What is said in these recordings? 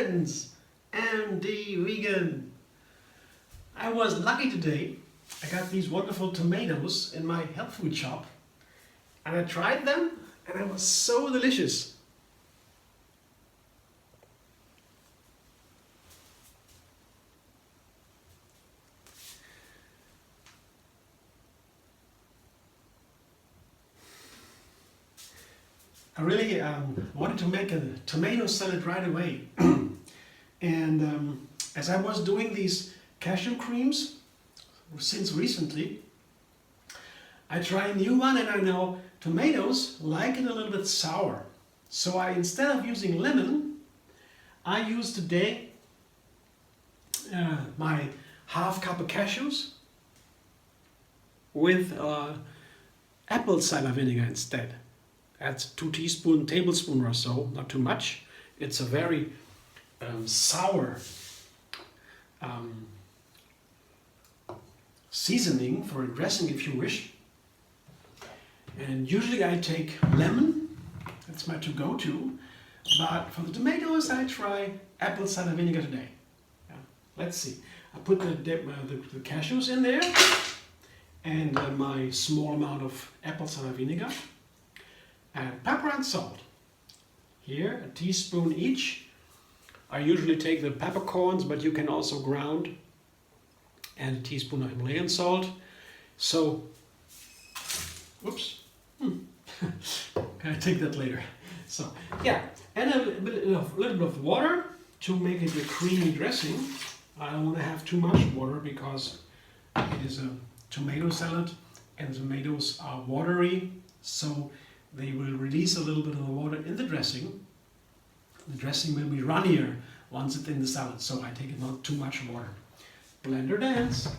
friends, MD Vegan. I was lucky today. I got these wonderful tomatoes in my health food shop and I tried them and it was so delicious. I really wanted to make a tomato salad right away. And as I was doing these cashew creams since recently, I tried a new one and I know tomatoes like it a little bit sour. So instead of using lemon, I used today my half cup of cashews with apple cider vinegar instead. That's 2 tablespoons or so, not too much. It's a very sour seasoning for a dressing if you wish. And usually I take lemon, that's my to-go-to, but for the tomatoes I try apple cider vinegar today. Yeah. Let's see, I put the cashews in there and my small amount of apple cider vinegar. And pepper and salt. Here, a teaspoon each. I usually take the peppercorns, but you can also ground. And a teaspoon of Himalayan salt. So, whoops. Can I take that later? So, yeah, and a little bit of water to make it a creamy dressing. I don't want to have too much water because it is a tomato salad and tomatoes are watery. So they will release a little bit of the water in the dressing. The dressing will be runnier once it's in the salad, so I take it not too much water. Blender dance.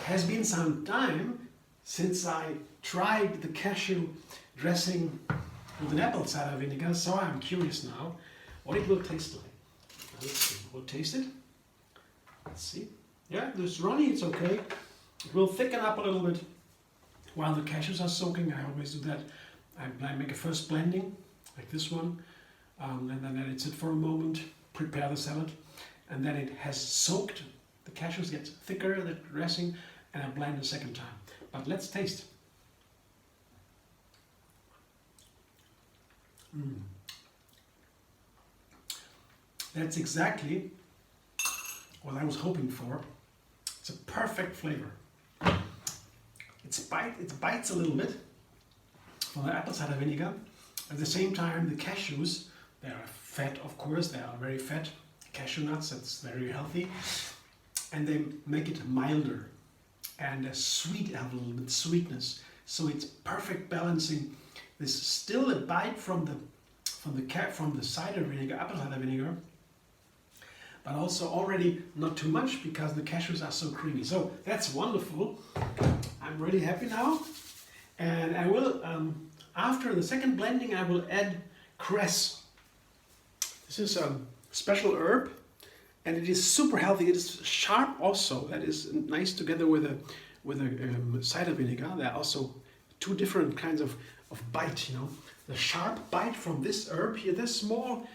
Has been some time since I tried the cashew dressing with an apple cider vinegar, so I'm curious now what it will taste like. Let's see, we'll taste it. Let's see. Yeah, it's runny, it's okay. It will thicken up a little bit while the cashews are soaking. I always do that. I make a first blending, like this one, and then let it sit for a moment, prepare the salad, and then it has soaked. The cashews get thicker, the dressing, and I blend a second time. But let's taste. That's exactly what I was hoping for. It's a perfect flavor. It bites a little bit from the apple cider vinegar. At the same time, the cashews, they are fat, of course, they are very fat. Cashew nuts, that's very healthy. And they make it milder and sweet, have a little bit of sweetness. So it's perfect balancing. There's still a bite from the cider vinegar, apple cider vinegar, but also already not too much because the cashews are so creamy. So that's wonderful. I'm really happy now. And I will, after the second blending, I will add cress. This is a special herb. And it is super healthy. It is sharp also. That is nice together with a cider vinegar. There are also 2 different kinds of bite. You know, the sharp bite from this herb here. There's small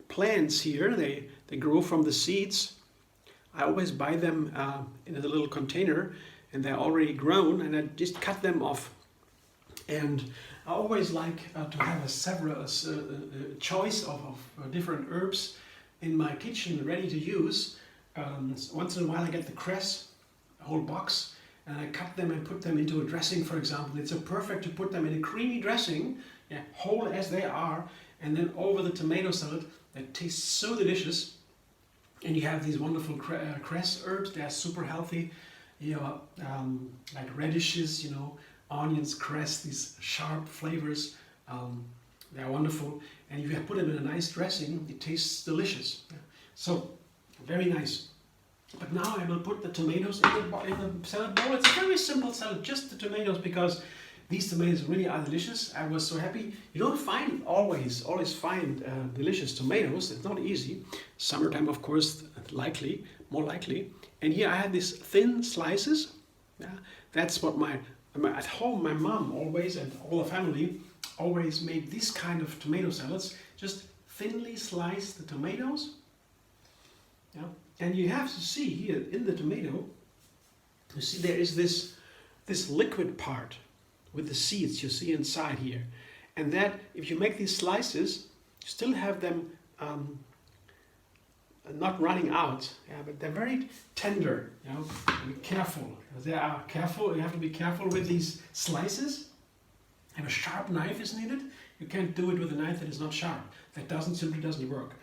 plants here. They grow from the seeds. I always buy them in a little container, and they're already grown. And I just cut them off. And I always like to have a choice of different herbs in my kitchen ready to use. Once in a while I get the cress, a whole box, and I cut them and put them into a dressing, for example. It's perfect to put them in a creamy dressing, yeah, whole as they are, and then over the tomato salad. That tastes so delicious. And you have these wonderful cress herbs. They are super healthy. You know, like radishes, you know, onions, cress, these sharp flavors. They're wonderful. And if you put them in a nice dressing, it tastes delicious. Yeah. So, very nice. But now I will put the tomatoes in the salad bowl. It's a very simple salad, just the tomatoes, because these tomatoes really are delicious. I was so happy. You don't find always find delicious tomatoes. It's not easy. Summertime, of course, more likely. And here I have these thin slices. Yeah, that's what at home my mom always, and all the family always made this kind of tomato salads. Just thinly slice the tomatoes. Yeah, and you have to see here in the tomato. You see there is this liquid part with the seeds you see inside here, and that if you make these slices, you still have them not running out, yeah, but they're very tender. You know, be careful. You have to be careful with these slices. And a sharp knife is needed. You can't do it with a knife that is not sharp. That simply doesn't work.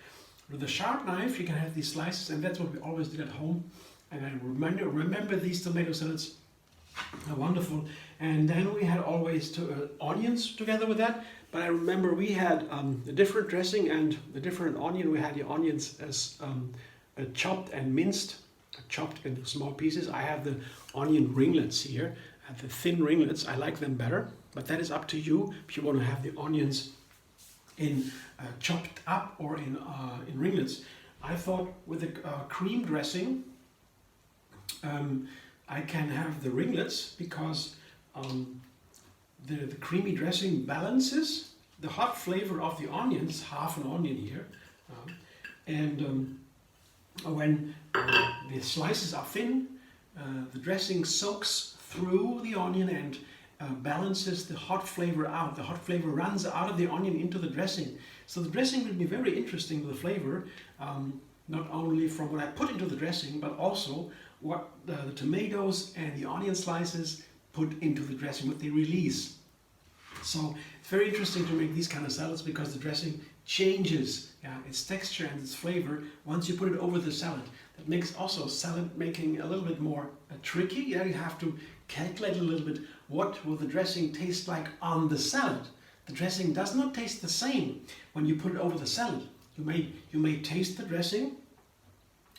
With a sharp knife, you can have these slices, and that's what we always did at home. And I remember these tomato salads are wonderful. And then we had always onions together with that. But I remember we had a different dressing and the different onion. We had the onions as chopped and minced, chopped into small pieces. I have the onion ringlets here, the thin ringlets. I like them better, but that is up to you if you want to have the onions in chopped up or in ringlets. I thought with the cream dressing, I can have the ringlets because the creamy dressing balances the hot flavor of the onions, half an onion here, and when the slices are thin, the dressing soaks through the onion and balances the hot flavor out. The hot flavor runs out of the onion into the dressing. So the dressing will be very interesting with the flavor, not only from what I put into the dressing, but also what the tomatoes and the onion slices put into the dressing, what they release. So it's very interesting to make these kind of salads because the dressing changes its texture and its flavor once you put it over the salad. That makes also salad making a little bit more tricky. You have to calculate a little bit what will the dressing taste like on the salad. The dressing does not taste the same when you put it over the salad. You may taste the dressing,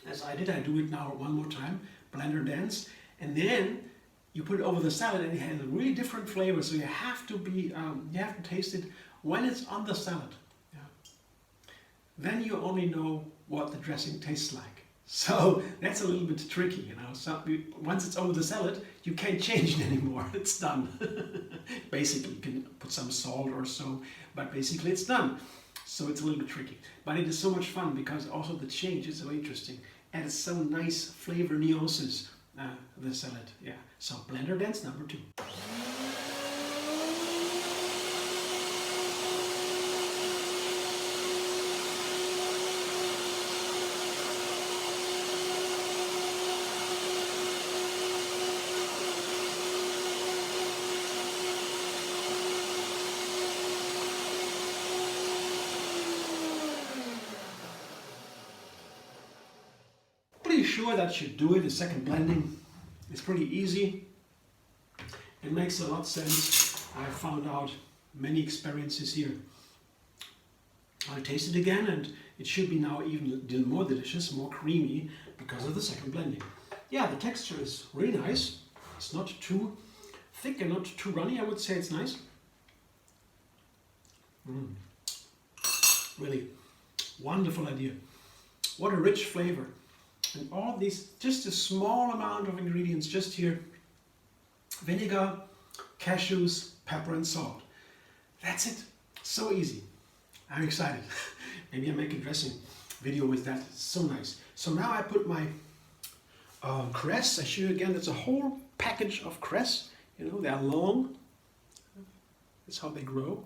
as I did. I do it now one more time, blender dance, and then you put it over the salad and it has a really different flavor. So you have to taste it when it's on the salad. Yeah. Then you only know what the dressing tastes like. So that's a little bit tricky, you know. So once it's over the salad, you can't change it anymore. It's done. Basically, you can put some salt or so, but basically it's done. So it's a little bit tricky. But it is so much fun because also the change is so interesting. And it's so nice flavor nuances, the salad. Yeah. So blender dance number 2. Pretty sure that you do it. The second blending is pretty easy. It makes a lot of sense. I found out many experiences here. I'll taste it again and it should be now even more delicious, more creamy because of the second blending. Yeah, the texture is really nice. It's not too thick and not too runny. I would say it's nice. Really wonderful idea. What a rich flavor. And all these, just a small amount of ingredients just here. Vinegar, cashews, pepper and salt. That's it. So easy. I'm excited. Maybe I'll make a dressing video with that. It's so nice. So now I put my cress. I show you again, that's a whole package of cress. You know, they're long. That's how they grow.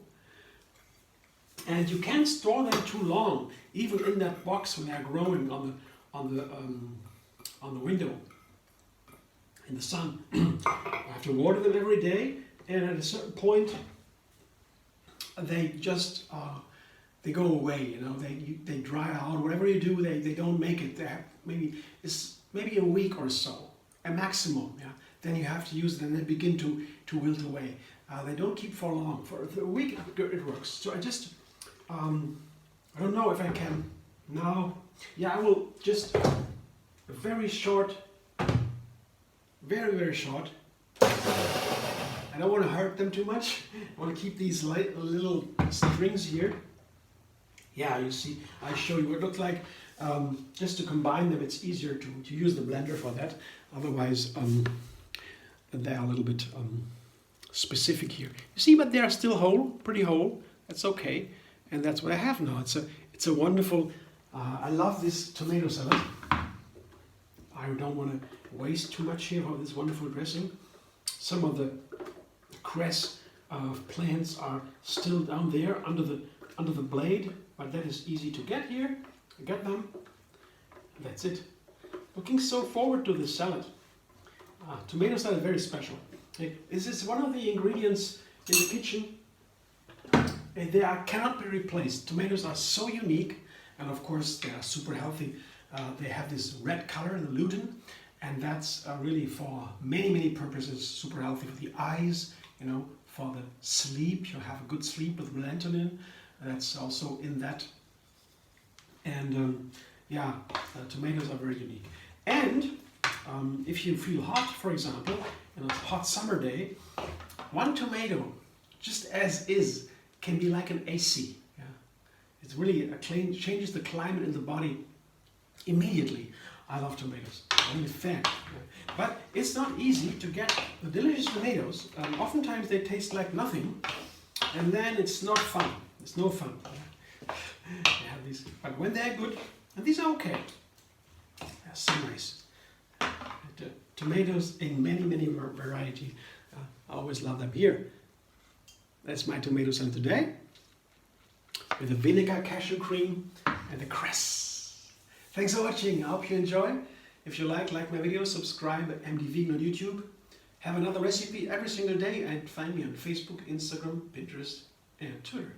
And you can't store them too long, even in that box when they're growing on the window in the sun. I have to water them every day, and at a certain point they just they go away. You know, they dry out. Whatever you do, they don't make it. They have maybe a week or so, a maximum. Yeah, then you have to use it and they begin to wilt away. They don't keep for long. For a week it works. So I just, I don't know if I can now. Yeah, I will just very short, very short. I don't want to hurt them too much. I want to keep these light little strings here. Yeah, you see, I show you what it looks like. Just to combine them, it's easier to use the blender for that. Otherwise, they're a little bit specific here. You see, but they are still whole, pretty whole. That's okay, and that's what I have now. It's a wonderful. I love this tomato salad. I don't want to waste too much here of this wonderful dressing. Some of the cress plants are still down there under the blade, but that is easy to get here. I got them. That's it. Looking so forward to this salad. Tomato salad is very special. This is one of the ingredients in the kitchen. They cannot be replaced. Tomatoes are so unique, and of course they are super healthy. They have this red color, the lutein, and that's really for many purposes super healthy for the eyes. You know, for the sleep, you have a good sleep with melatonin. That's also in that. And tomatoes are very unique. And if you feel hot, for example, in a hot summer day, one tomato, just as is, can be like an AC. Yeah? It's really changes the climate in the body immediately. I love tomatoes. I'm a fan. Yeah? But it's not easy to get the delicious tomatoes. Oftentimes they taste like nothing, and then it's not fun. It's no fun. Yeah? They have these, but when they're good, and these are okay. They're so nice. Tomatoes in many varieties. I always love them. Here, that's my tomato salad today, with the vinegar cashew cream and the cress. Thanks for watching. I hope you enjoy. If you like my videos, subscribe at MD Vegan on YouTube. Have another recipe every single day, and find me on Facebook, Instagram, Pinterest, and Twitter.